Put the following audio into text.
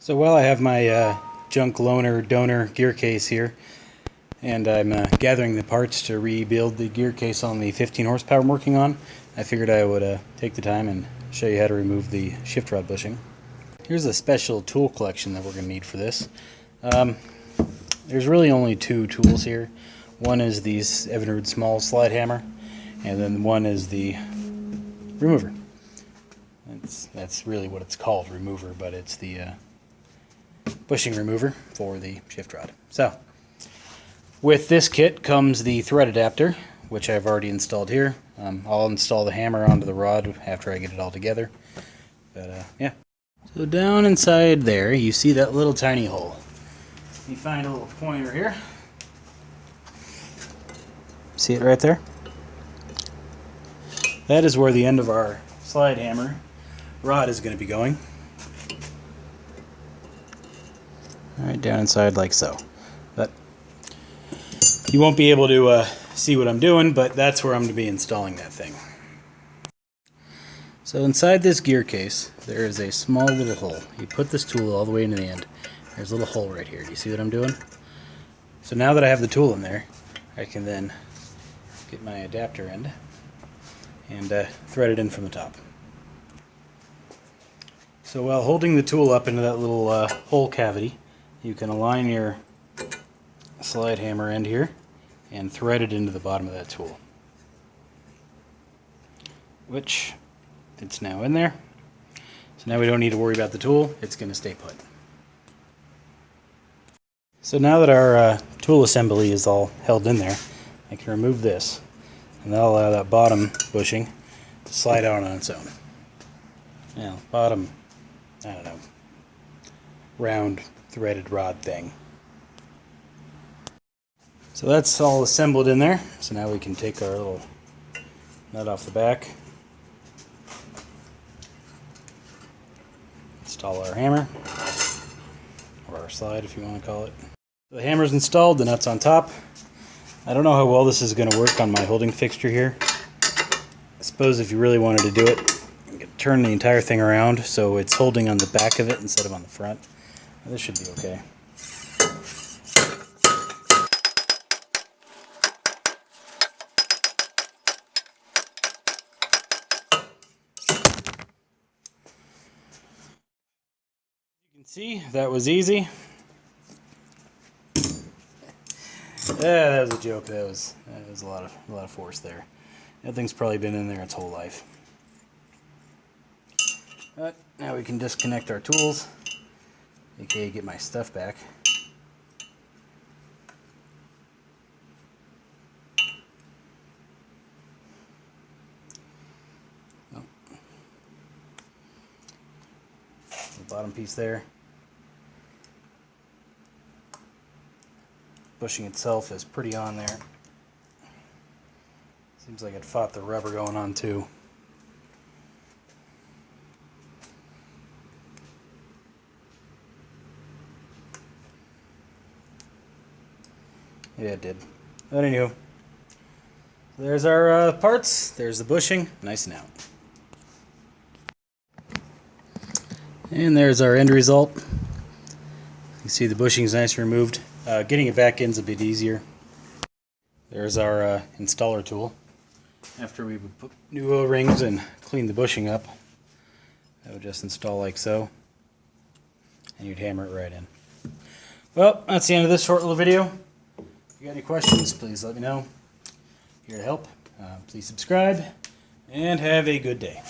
So while I have my junk loaner donor gear case here, and I'm gathering the parts to rebuild the gear case on the 15 horsepower I'm working on, I figured I would take the time and show you how to remove the shift rod bushing. Here's a special tool collection that we're going to need for this. There's really only two tools here. One is the Evinrude small slide hammer, and then one is the remover. That's really what it's called, remover, but it's the bushing remover for the shift rod. So, with this kit comes the thread adapter, which I've already installed here. I'll install the hammer onto the rod after I get it all together. But yeah. So down inside there, you see that little tiny hole. You find a little pointer here. See it right there? That is where the end of our slide hammer rod is going to be going. Alright, down inside like so. But you won't be able to see what I'm doing, but that's where I'm going to be installing that thing. So inside this gear case, there is a small little hole. You put this tool all the way into the end. There's a little hole right here. Do you see what I'm doing? So now that I have the tool in there, I can then get my adapter end and thread it in from the top. So while holding the tool up into that little hole cavity, you can align your slide hammer end here and thread it into the bottom of that tool, which it's now in there. So now we don't need to worry about the tool, it's going to stay put. So now that our tool assembly is all held in there, I can remove this, and that'll allow that bottom bushing to slide out on its own. Now, bottom, I don't know, round threaded rod thing. So that's all assembled in there. So now we can take our little nut off the back, install our hammer, or our slide if you want to call it. The hammer's installed, the nut's on top. I don't know how well this is going to work on my holding fixture here. I suppose if you really wanted to do it, you could turn the entire thing around so it's holding on the back of it instead of on the front. This should be okay. You can see that was easy. Yeah, that was a joke. That was a lot of force there. That thing's probably been in there its whole life. But now we can disconnect our tools, aka get my stuff back. Oh. The bottom piece there. Bushing itself is pretty on there. Seems like it fought the rubber going on too. Yeah, it did. But anywho, there's our parts. There's the bushing, nice and out. And there's our end result. You see the bushing's nice removed. Getting it back in's a bit easier. There's our installer tool. After we put new O-rings and clean the bushing up, that would just install like so, and you'd hammer it right in. Well, that's the end of this short little video. If you got any questions, please let me know. Here to help. Please subscribe, and have a good day.